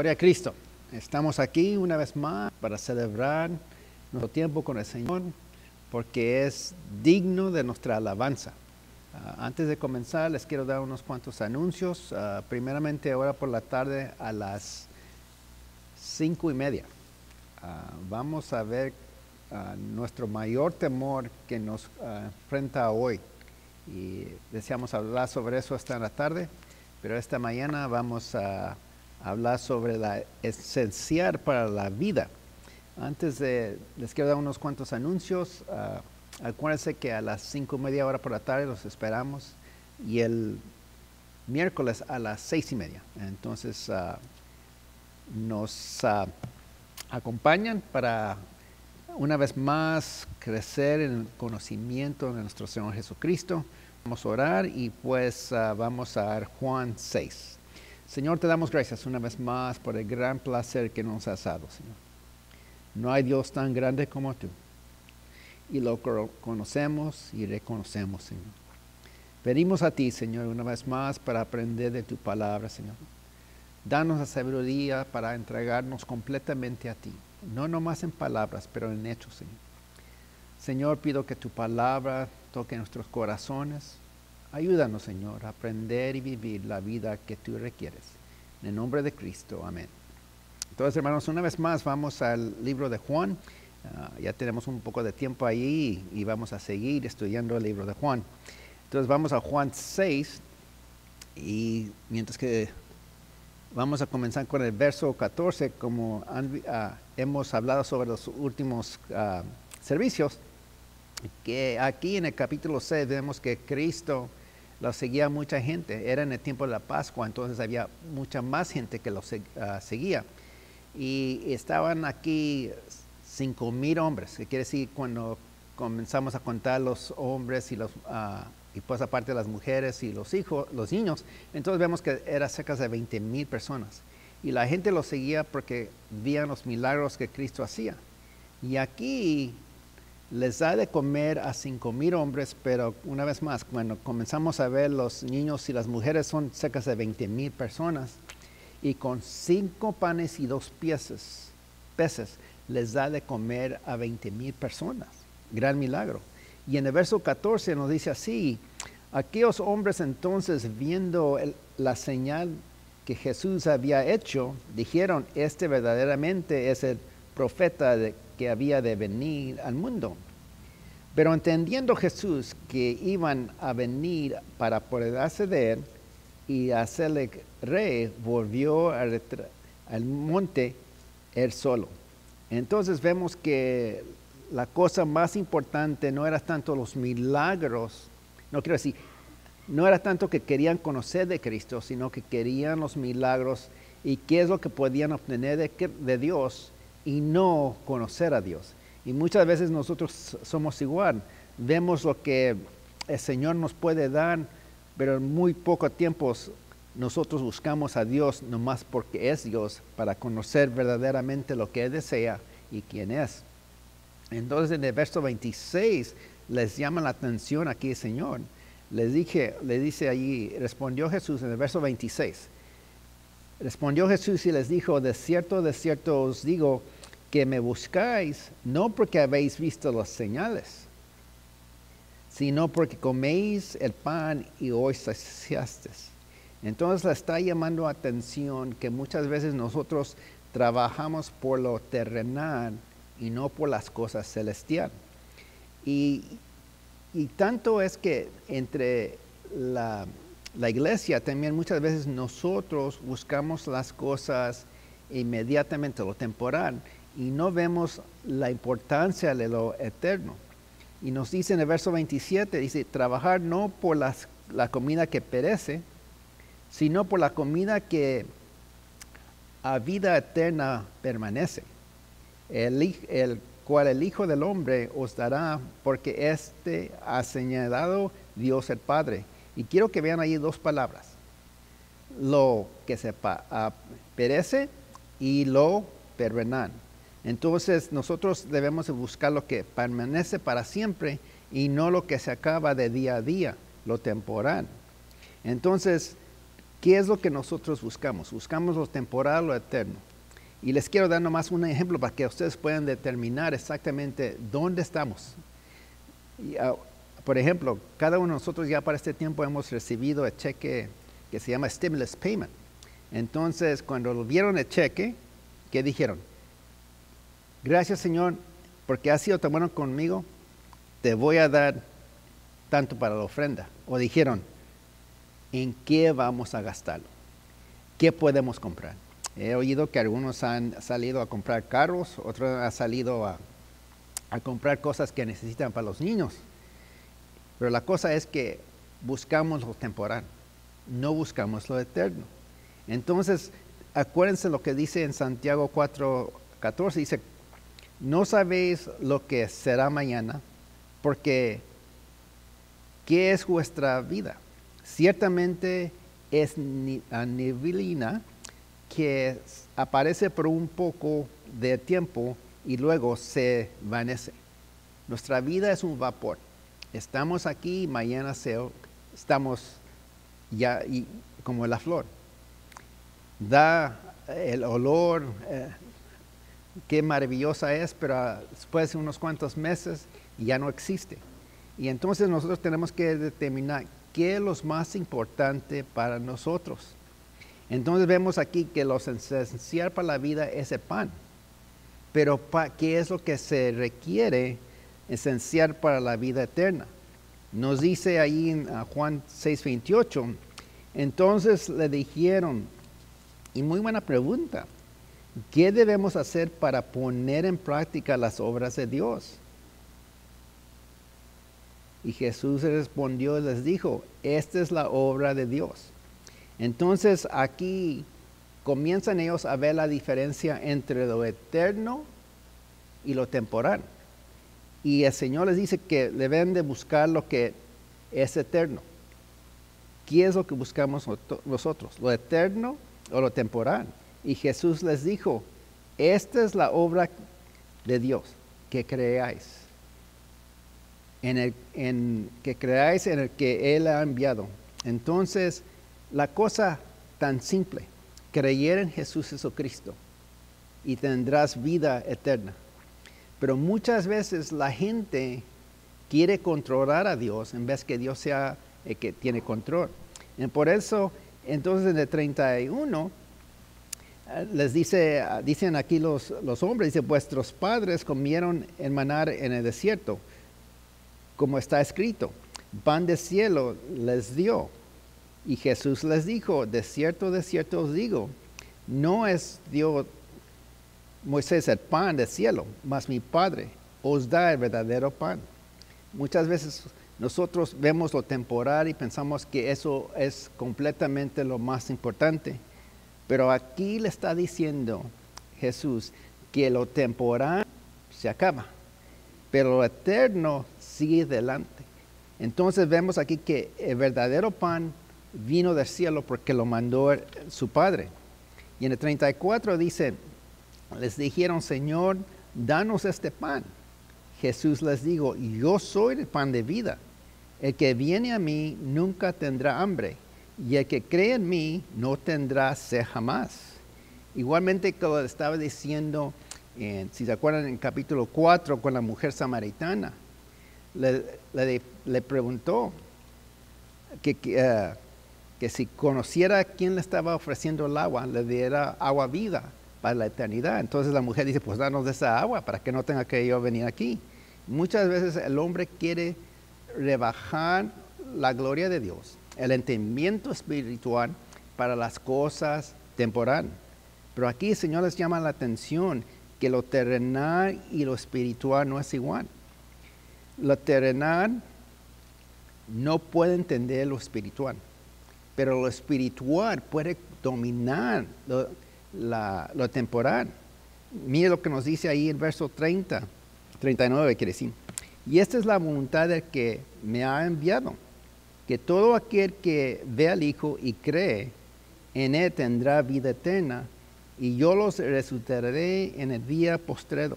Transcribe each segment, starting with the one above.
Gloria a Cristo. Estamos aquí una vez más para celebrar nuestro tiempo con el Señor porque es digno de nuestra alabanza. Antes de comenzar les quiero dar unos cuantos anuncios. Primeramente ahora por la tarde a las 5:30 vamos a ver nuestro mayor temor que nos enfrenta hoy. Y deseamos hablar sobre eso esta en la tarde, pero esta mañana vamos a hablar sobre la esencial para la vida. Les quiero dar unos cuantos anuncios. Acuérdense que a las 5:30 hora por la tarde los esperamos y el miércoles a las 6:30. Entonces nos acompañan para una vez más crecer en el conocimiento de nuestro Señor Jesucristo. Vamos a orar y pues vamos a ver Juan 6. Señor, te damos gracias una vez más por el gran placer que nos has dado, Señor. No hay Dios tan grande como tú. Y lo conocemos y reconocemos, Señor. Pedimos a ti, Señor, una vez más para aprender de tu palabra, Señor. Danos la sabiduría para entregarnos completamente a ti. No nomás en palabras, pero en hechos, Señor. Señor, pido que tu palabra toque nuestros corazones. Ayúdanos, Señor, a aprender y vivir la vida que tú requieres. En el nombre de Cristo, amén. Entonces, hermanos, una vez más vamos al libro de Juan. Ya tenemos un poco de tiempo ahí y vamos a seguir estudiando el libro de Juan. Entonces, vamos a Juan 6 y mientras que vamos a comenzar con el verso 14, como hemos hablado sobre los últimos servicios, que aquí en el capítulo 6 vemos que Cristo lo seguía mucha gente. Era en el tiempo de la Pascua, entonces había mucha más gente que lo seguía. Y estaban aquí 5,000 hombres, que quiere decir cuando comenzamos a contar los hombres y pues aparte las mujeres y los niños, entonces vemos que era cerca de 20,000 personas. Y la gente lo seguía porque veían los milagros que Cristo hacía. Y aquí les da de comer a 5,000 hombres, pero una vez más, cuando comenzamos a ver los niños y las mujeres son cerca de 20,000 personas. Y con 5 panes y 2 peces les da de comer a 20,000 personas. Gran milagro. Y en el verso 14 nos dice así: aquellos hombres entonces, viendo la señal que Jesús había hecho, dijeron: este verdaderamente es el profeta que había de venir al mundo. Pero entendiendo Jesús que iban a venir para apoderarse de él y hacerle rey, volvió al monte él solo. Entonces vemos que la cosa más importante no era tanto los milagros, no era tanto que querían conocer de Cristo, sino que querían los milagros y qué es lo que podían obtener de Dios y no conocer a Dios. Y muchas veces nosotros somos igual, vemos lo que el Señor nos puede dar, pero en muy poco tiempo nosotros buscamos a Dios nomás porque es Dios, para conocer verdaderamente lo que Él desea y quién es. Entonces en el verso 26 les llama la atención aquí el Señor. Le dice allí, respondió Jesús en el verso 26. Respondió Jesús y les dijo: de cierto os digo que me buscáis, no porque habéis visto las señales, sino porque coméis el pan y hoy saciasteis. Entonces le está llamando atención que muchas veces nosotros trabajamos por lo terrenal y no por las cosas celestiales. Y tanto es que entre la iglesia también muchas veces nosotros buscamos las cosas inmediatamente, lo temporal, y no vemos la importancia de lo eterno. Y nos dice en el verso 27, dice: trabajar no por la comida que perece, sino por la comida que a vida eterna permanece, el cual el Hijo del Hombre os dará, porque este ha señalado Dios el Padre. Y quiero que vean ahí 2 palabras: lo que se perece y lo permanente. Entonces nosotros debemos buscar lo que permanece para siempre y no lo que se acaba de día a día, lo temporal. Entonces ¿Qué es lo que nosotros buscamos? Buscamos lo temporal o lo eterno. Y les quiero dar nomás un ejemplo para que ustedes puedan determinar exactamente dónde estamos. Y, por ejemplo, cada uno de nosotros ya para este tiempo hemos recibido el cheque que se llama Stimulus Payment. Entonces, cuando vieron el cheque, ¿qué dijeron? Gracias, Señor, porque has sido tan bueno conmigo, te voy a dar tanto para la ofrenda. O dijeron, ¿en qué vamos a gastarlo? ¿Qué podemos comprar? He oído que algunos han salido a comprar carros, otros han salido a comprar cosas que necesitan para los niños. Pero la cosa es que buscamos lo temporal, no buscamos lo eterno. Entonces, acuérdense lo que dice en Santiago 4:14, dice, no sabéis lo que será mañana, porque ¿qué es vuestra vida? Ciertamente es neblina que aparece por un poco de tiempo y luego se vanece. Nuestra vida es un vapor. Estamos aquí, mañana estamos ya como la flor. Da el olor, qué maravillosa es, pero después de unos cuantos meses ya no existe. Y entonces nosotros tenemos que determinar qué es lo más importante para nosotros. Entonces vemos aquí que lo esencial para la vida es el pan. Pero ¿qué es lo que se requiere esencial para la vida eterna? Nos dice ahí en Juan 6:28, entonces le dijeron, y muy buena pregunta, ¿qué debemos hacer para poner en práctica las obras de Dios? Y Jesús respondió y les dijo, esta es la obra de Dios. Entonces aquí comienzan ellos a ver la diferencia entre lo eterno y lo temporal. Y el Señor les dice que deben de buscar lo que es eterno. ¿Qué es lo que buscamos nosotros? ¿Lo eterno o lo temporal? Y Jesús les dijo, esta es la obra de Dios, que creáis. Que creáis en el que Él ha enviado. Entonces, la cosa tan simple, creer en Jesús Jesucristo y tendrás vida eterna. Pero muchas veces la gente quiere controlar a Dios en vez que Dios sea el que tiene control. Y por eso, entonces en el 31, dicen aquí los hombres, dice, vuestros padres comieron el maná en el desierto, como está escrito, pan del cielo les dio. Y Jesús les dijo, de cierto os digo, no es Dios Moisés el pan del cielo, mas mi Padre os da el verdadero pan. Muchas veces nosotros vemos lo temporal y pensamos que eso es completamente lo más importante. Pero aquí le está diciendo Jesús que lo temporal se acaba, pero lo eterno sigue adelante. Entonces vemos aquí que el verdadero pan vino del cielo porque lo mandó su Padre. Y en el 34 dice, les dijeron, Señor, danos este pan. Jesús les dijo, yo soy el pan de vida. El que viene a mí nunca tendrá hambre, y el que cree en mí no tendrá sed jamás. Igualmente como estaba diciendo, si se acuerdan en capítulo 4 con la mujer samaritana, le preguntó que si conociera a quién le estaba ofreciendo el agua, le diera agua vida para la eternidad. Entonces la mujer dice, pues danos de esa agua para que no tenga que yo venir aquí. Muchas veces el hombre quiere rebajar la gloria de Dios, el entendimiento espiritual para las cosas temporales. Pero aquí el Señor les llama la atención que lo terrenal y lo espiritual no es igual. Lo terrenal no puede entender lo espiritual, pero lo espiritual puede dominar lo temporal. Mire lo que nos dice ahí en verso 39 quiere decir. Y esta es la voluntad del que me ha enviado, que todo aquel que ve al Hijo y cree en Él tendrá vida eterna, y yo los resucitaré en el día postrero.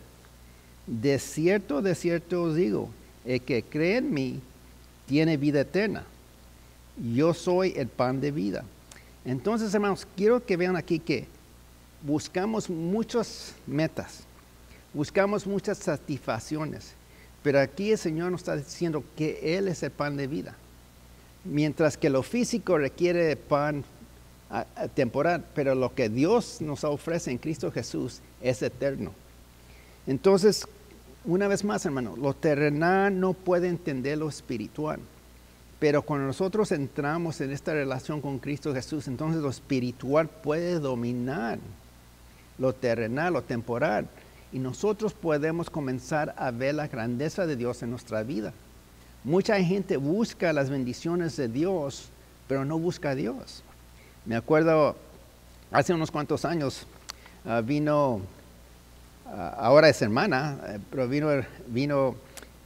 De cierto os digo, el que cree en mí tiene vida eterna. Yo soy el pan de vida. Entonces, hermanos, quiero que vean aquí que buscamos muchas metas, buscamos muchas satisfacciones, pero aquí el Señor nos está diciendo que Él es el pan de vida. Mientras que lo físico requiere pan temporal, pero lo que Dios nos ofrece en Cristo Jesús es eterno. Entonces, una vez más, hermano, lo terrenal no puede entender lo espiritual. Pero cuando nosotros entramos en esta relación con Cristo Jesús, entonces lo espiritual puede dominar lo terrenal, lo temporal. Y nosotros podemos comenzar a ver la grandeza de Dios en nuestra vida. Mucha gente busca las bendiciones de Dios, pero no busca a Dios. Me acuerdo, hace unos cuantos años, ahora es hermana, pero vino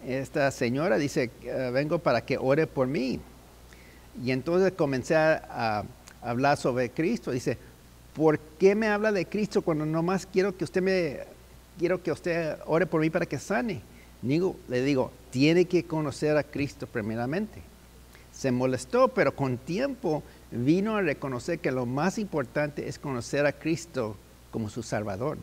esta señora, dice, vengo para que ore por mí. Y entonces comencé a hablar sobre Cristo. Dice, ¿por qué me habla de Cristo cuando nomás quiero que usted ore por mí para que sane? Le digo, tiene que conocer a Cristo primeramente. Se molestó, pero con tiempo vino a reconocer que lo más importante es conocer a Cristo como su Salvador.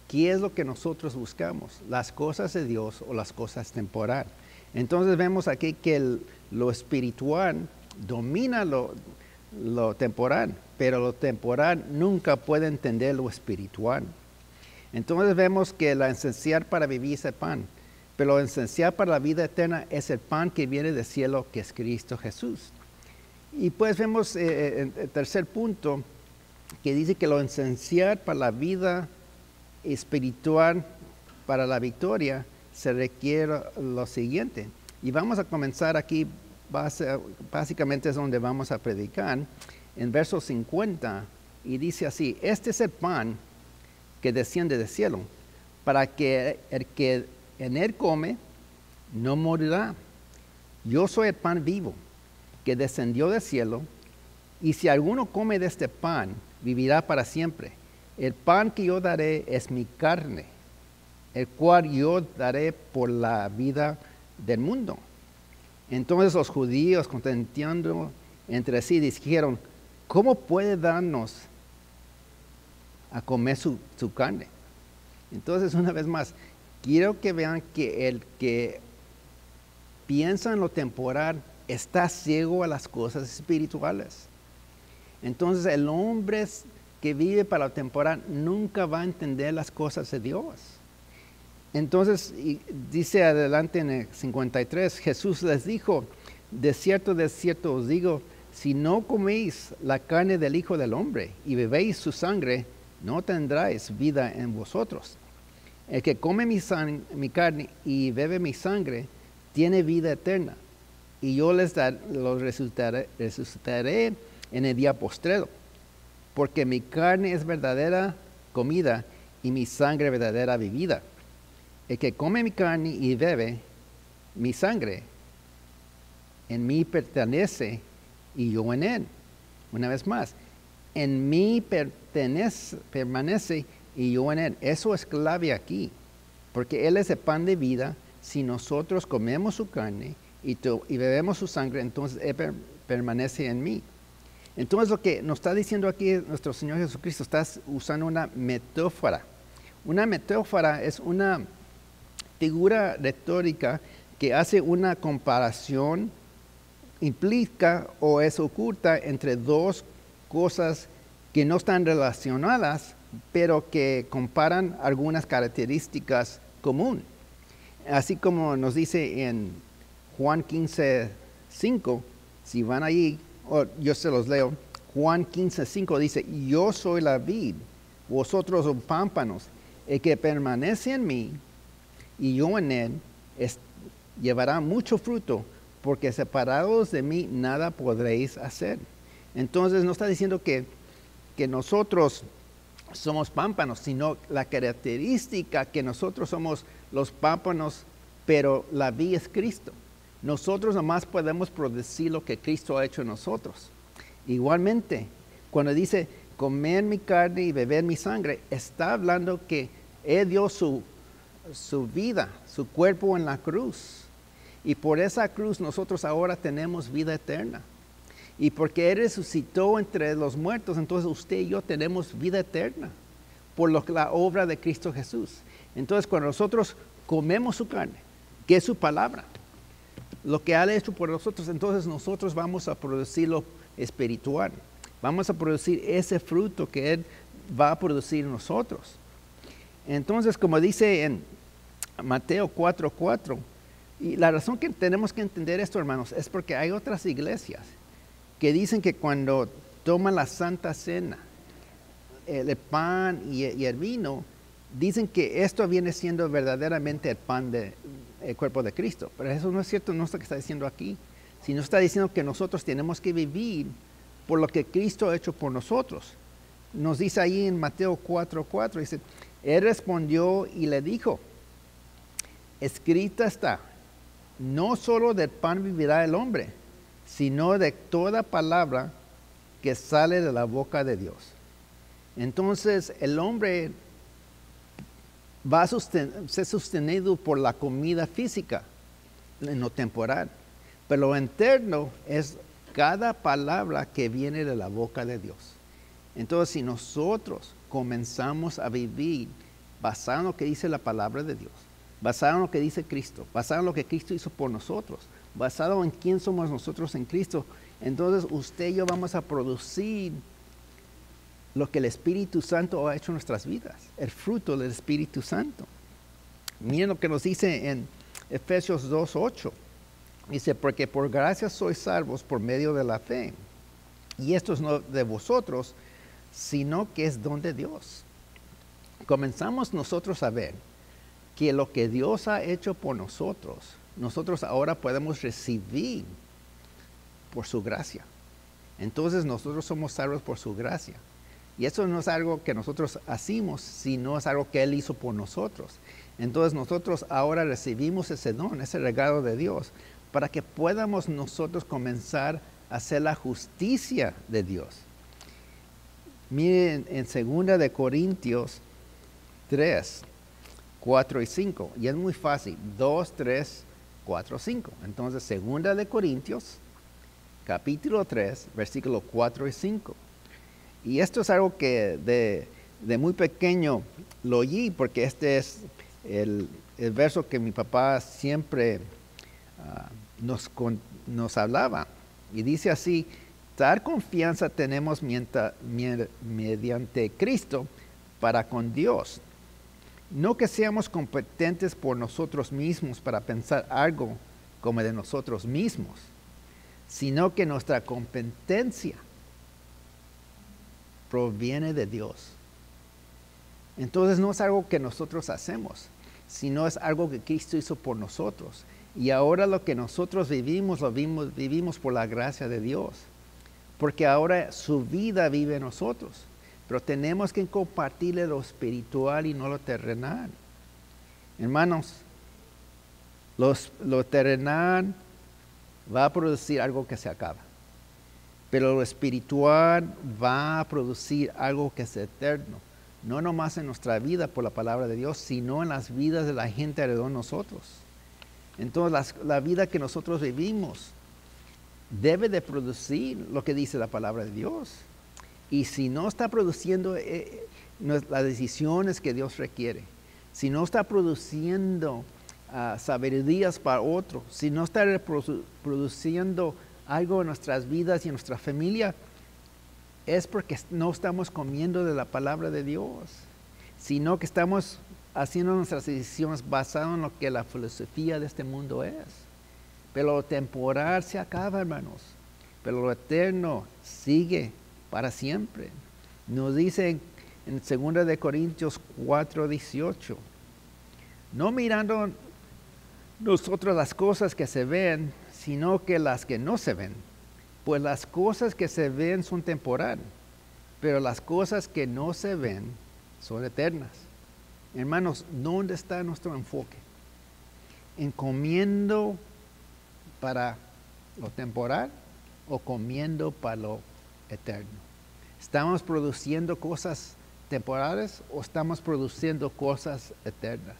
¿Qué es lo que nosotros buscamos? ¿Las cosas de Dios o las cosas temporales? Entonces vemos aquí que lo espiritual domina lo temporal, pero lo temporal nunca puede entender lo espiritual. Entonces vemos que la esencial para vivir es el pan, pero lo esencial para la vida eterna es el pan que viene del cielo, que es Cristo Jesús. Y pues vemos el tercer punto, que dice que lo esencial para la vida espiritual, para la victoria, se requiere lo siguiente. Y vamos a comenzar aquí, básicamente es donde vamos a predicar, en verso 50, y dice así, este es el pan que desciende del cielo, para que el que en él come no morirá. Yo soy el pan vivo, que descendió del cielo, y si alguno come de este pan, vivirá para siempre. El pan que yo daré es mi carne, el cual yo daré por la vida del mundo. Entonces los judíos, contendiendo entre sí, dijeron, ¿cómo puede darnos a comer su carne? Entonces, una vez más, quiero que vean que el que piensa en lo temporal está ciego a las cosas espirituales. Entonces, el hombre que vive para lo temporal nunca va a entender las cosas de Dios. Entonces, dice adelante en el 53, Jesús les dijo, de cierto os digo, si no coméis la carne del Hijo del Hombre y bebéis su sangre, no tendráis vida en vosotros. El que come mi carne y bebe mi sangre, tiene vida eterna, y yo los resucitaré en el día postrero, porque mi carne es verdadera comida y mi sangre verdadera bebida. El que come mi carne y bebe mi sangre, en mí pertenece y yo en él. Una vez más, en mí permanece y yo en él. Eso es clave aquí, porque Él es el pan de vida. Si nosotros comemos su carne y bebemos su sangre, entonces Él permanece en mí. Entonces lo que nos está diciendo aquí nuestro Señor Jesucristo, está usando una metáfora. Una metáfora es una figura retórica que hace una comparación, implica o es oculta entre dos cosas que no están relacionadas, pero que comparan algunas características comunes. Así como nos dice en Juan 15:5, si van allí, yo se los leo. Juan 15:5 dice, yo soy la vid, vosotros los pámpanos, el que permanece en mí y yo en él, llevará mucho fruto, porque separados de mí nada podréis hacer. Entonces no está diciendo que nosotros somos pámpanos, sino la característica que nosotros somos los pámpanos, pero la vid es Cristo. Nosotros nomás podemos producir lo que Cristo ha hecho en nosotros. Igualmente, cuando dice comer mi carne y beber mi sangre, está hablando que Él dio su vida, su cuerpo en la cruz. Y por esa cruz nosotros ahora tenemos vida eterna. Y porque Él resucitó entre los muertos, entonces usted y yo tenemos vida eterna por la obra de Cristo Jesús. Entonces cuando nosotros comemos su carne, que es su palabra, lo que ha hecho por nosotros, entonces nosotros vamos a producir lo espiritual. Vamos a producir ese fruto que Él va a producir en nosotros. Entonces, como dice en Mateo 4:4, y la razón que tenemos que entender esto, hermanos, es porque hay otras iglesias que dicen que cuando toman la Santa Cena, el pan y el vino, dicen que esto viene siendo verdaderamente el pan el cuerpo de Cristo. Pero eso no es cierto, no es lo que está diciendo aquí, sino está diciendo que nosotros tenemos que vivir por lo que Cristo ha hecho por nosotros. Nos dice ahí en Mateo 4:4, dice, Él respondió y le dijo, escrita está, no solo del pan vivirá el hombre, sino de toda palabra que sale de la boca de Dios. Entonces el hombre va a ser sostenido por la comida física en lo temporal, pero lo eterno es cada palabra que viene de la boca de Dios. Entonces si nosotros comenzamos a vivir basado en lo que dice la palabra de Dios, basado en lo que dice Cristo, basado en lo que Cristo hizo por nosotros, basado en quién somos nosotros en Cristo, entonces usted y yo vamos a producir lo que el Espíritu Santo ha hecho en nuestras vidas, el fruto del Espíritu Santo. Miren lo que nos dice en Efesios 2:8. Dice, porque por gracia sois salvos por medio de la fe. Y esto es no de vosotros, sino que es don de Dios. Comenzamos nosotros a ver que lo que Dios ha hecho por nosotros, nosotros ahora podemos recibir por su gracia. Entonces nosotros somos salvos por su gracia. Y eso no es algo que nosotros hacemos, sino es algo que Él hizo por nosotros. Entonces nosotros ahora recibimos ese don, ese regalo de Dios, para que podamos nosotros comenzar a hacer la justicia de Dios. Miren en 2 de Corintios 3, 4 y 5. Y es muy fácil, 2, 3, 4, 5. Entonces 2 de Corintios, capítulo 3, versículos 4 y 5. Y esto es algo que de muy pequeño lo oí, porque este es el verso que mi papá siempre nos hablaba. Y dice así, tal confianza tenemos mediante Cristo para con Dios. No que seamos competentes por nosotros mismos para pensar algo como de nosotros mismos, sino que nuestra competencia proviene de Dios. Entonces no es algo que nosotros hacemos, sino es algo que Cristo hizo por nosotros. Y ahora lo que nosotros vivimos por la gracia de Dios. Porque ahora su vida vive en nosotros. Pero tenemos que compartirle lo espiritual y no lo terrenal. Hermanos, lo terrenal va a producir algo que se acaba. Pero lo espiritual va a producir algo que es eterno. No nomás en nuestra vida por la palabra de Dios, sino en las vidas de la gente alrededor de nosotros. Entonces la vida que nosotros vivimos debe de producir lo que dice la palabra de Dios. Y si no está produciendo las decisiones que Dios requiere, si no está produciendo sabidurías para otros, si no está produciendo algo en nuestras vidas y en nuestra familia, es porque no estamos comiendo de la palabra de Dios, sino que estamos haciendo nuestras decisiones basadas en lo que la filosofía de este mundo es. Pero lo temporal se acaba, hermanos, pero lo eterno sigue para siempre. Nos dice en 2 de Corintios 4:18, no mirando nosotros las cosas que se ven, sino que las que no se ven. Pues las cosas que se ven son temporales, pero las cosas que no se ven son eternas. Hermanos, ¿dónde está nuestro enfoque? ¿En comiendo para lo temporal o comiendo para lo eterno? ¿Estamos produciendo cosas temporales o estamos produciendo cosas eternas?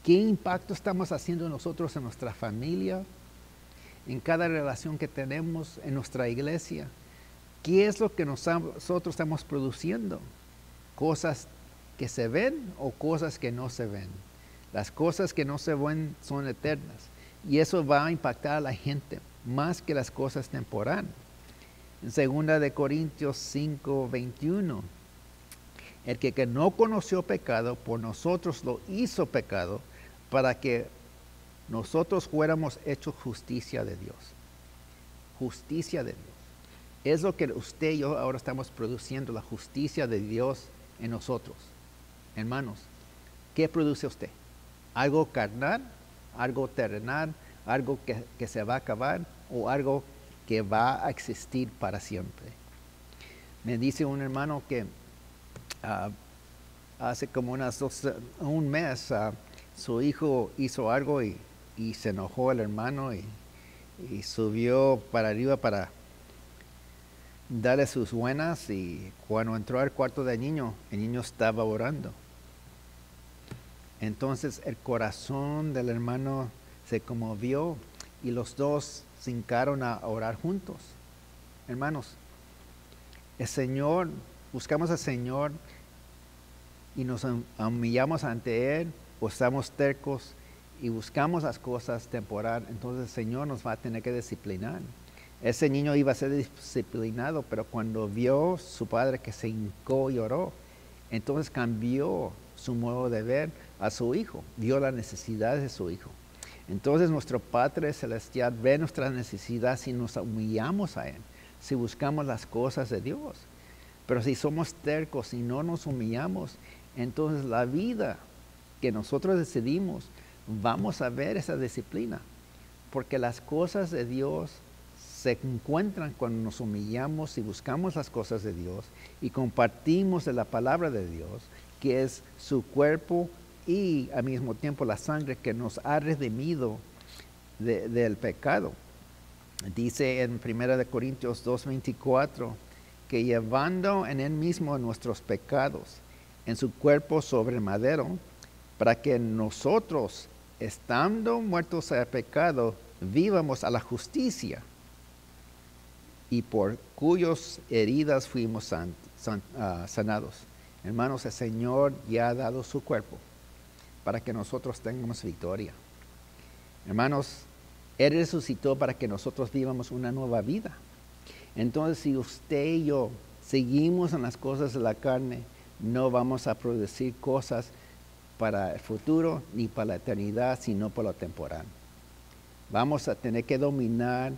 ¿Qué impacto estamos haciendo nosotros en nuestra familia, en cada relación que tenemos en nuestra iglesia. ¿Qué es lo que nosotros estamos produciendo? ¿Cosas que se ven o cosas que no se ven? Las cosas que no se ven son eternas y eso va a impactar a la gente más que las cosas temporales. En 2 de Corintios 5, 21, el que no conoció pecado, por nosotros lo hizo pecado, para que nosotros fuéramos hechos justicia de Dios. Justicia de Dios. Es lo que usted y yo ahora estamos produciendo, la justicia de Dios en nosotros. Hermanos, ¿qué produce usted? ¿Algo carnal? ¿Algo terrenal? ¿Algo que se va a acabar? ¿O algo que va a existir para siempre? Me dice un hermano que hace como un mes su hijo hizo algo y se enojó el hermano y subió para arriba para darle sus buenas, y cuando entró al cuarto del niño, el niño estaba orando. Entonces el corazón del hermano se conmovió y los dos se hincaron a orar juntos. Hermanos, el Señor, buscamos al Señor y nos humillamos ante Él, o estamos tercos y buscamos las cosas temporales, entonces el Señor nos va a tener que disciplinar. Ese niño iba a ser disciplinado, pero cuando vio su padre que se hincó y oró, entonces cambió su modo de ver a su hijo, vio las necesidades de su hijo. Entonces nuestro Padre Celestial ve nuestras necesidades si nos humillamos a Él, si buscamos las cosas de Dios. Pero si somos tercos y no nos humillamos, entonces la vida que nosotros decidimos, vamos a ver esa disciplina. Porque las cosas de Dios se encuentran cuando nos humillamos y buscamos las cosas de Dios y compartimos de la palabra de Dios, que es su cuerpo y al mismo tiempo la sangre que nos ha redimido del pecado. Dice en 1 Corintios 2:24 que llevando en Él mismo nuestros pecados en su cuerpo sobre el madero, para que nosotros, estando muertos al pecado, vivamos a la justicia, y por cuyas heridas fuimos sanados. Hermanos, el Señor ya ha dado su cuerpo para que nosotros tengamos victoria. Hermanos, Él resucitó para que nosotros vivamos una nueva vida. Entonces, si usted y yo seguimos en las cosas de la carne, no vamos a producir cosas para el futuro ni para la eternidad, sino para lo temporal. Vamos a tener que dominar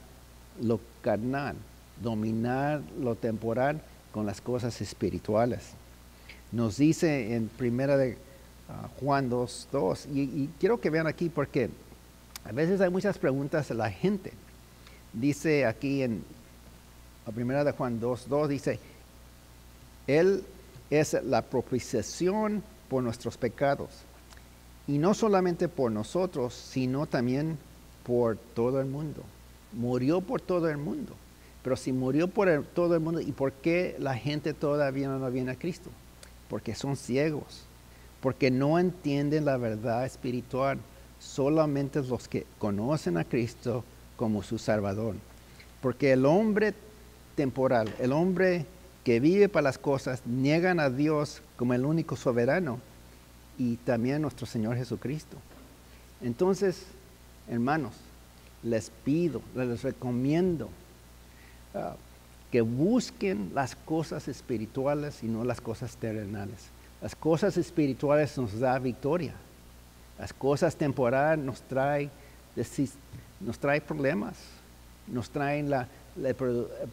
lo carnal, dominar lo temporal con las cosas espirituales. Nos dice en 1 de Juan 2:2, y quiero que vean aquí porque a veces hay muchas preguntas de la gente. Dice aquí en 1 de Juan 2:2, dice, Él es la propiciación por nuestros pecados, y no solamente por nosotros, sino también por todo el mundo. Murió por todo el mundo. Pero si murió por todo el mundo, ¿y por qué la gente todavía no viene a Cristo? Porque son ciegos, porque no entienden la verdad espiritual. Solamente los que conocen a Cristo como su Salvador. Porque el hombre temporal, el hombre que vive para las cosas, niegan a Dios como el único soberano y también a nuestro Señor Jesucristo. Entonces, hermanos, les pido, les recomiendo que busquen las cosas espirituales y no las cosas terrenales. Las cosas espirituales nos da victoria. Las cosas temporales nos trae problemas, nos traen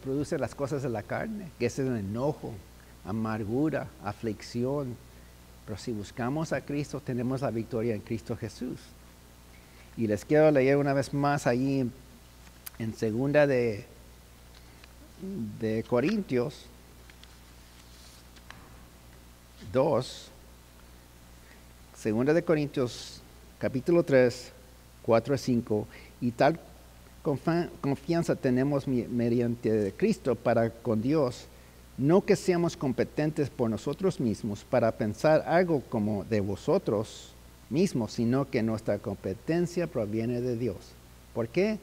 produce las cosas de la carne, que es el enojo, amargura, aflicción. Pero si buscamos a Cristo, tenemos la victoria en Cristo Jesús. Y les quiero leer una vez más ahí en 2 de Corintios 2, 2 de Corintios capítulo 3, 4 a 5, y tal confianza tenemos mediante Cristo para con Dios, no que seamos competentes por nosotros mismos para pensar algo como de vosotros mismos, sino que nuestra competencia proviene de Dios. ¿Por qué?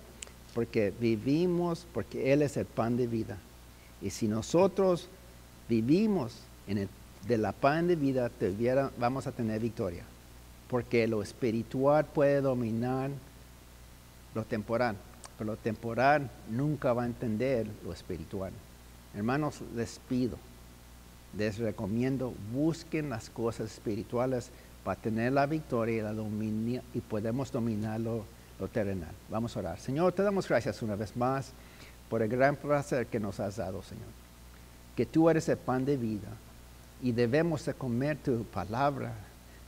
porque vivimos, porque Él es el pan de vida. Y si nosotros vivimos de la pan de vida, vamos a tener victoria. Porque lo espiritual puede dominar lo temporal, pero lo temporal nunca va a entender lo espiritual. Hermanos, les pido, les recomiendo, busquen las cosas espirituales para tener la victoria y podemos dominar lo terrenal. Vamos a orar. Señor, te damos gracias una vez más por el gran placer que nos has dado, Señor. Que tú eres el pan de vida y debemos de comer tu palabra,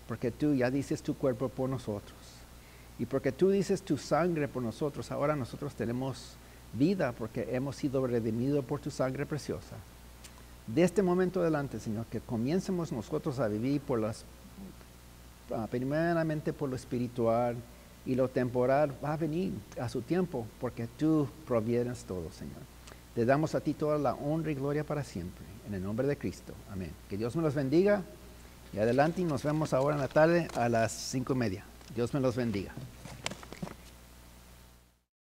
porque tú ya dices tu cuerpo por nosotros. Y porque tú dices tu sangre por nosotros, ahora nosotros tenemos vida porque hemos sido redimidos por tu sangre preciosa. De este momento adelante, Señor, que comiencemos nosotros a vivir primeramente por lo espiritual, y lo temporal va a venir a su tiempo, porque tú provienes todo, Señor. Te damos a ti toda la honra y gloria para siempre, en el nombre de Cristo. Amén. Que Dios me los bendiga. Y adelante, y nos vemos ahora en la tarde a las 5:30. Dios me los bendiga.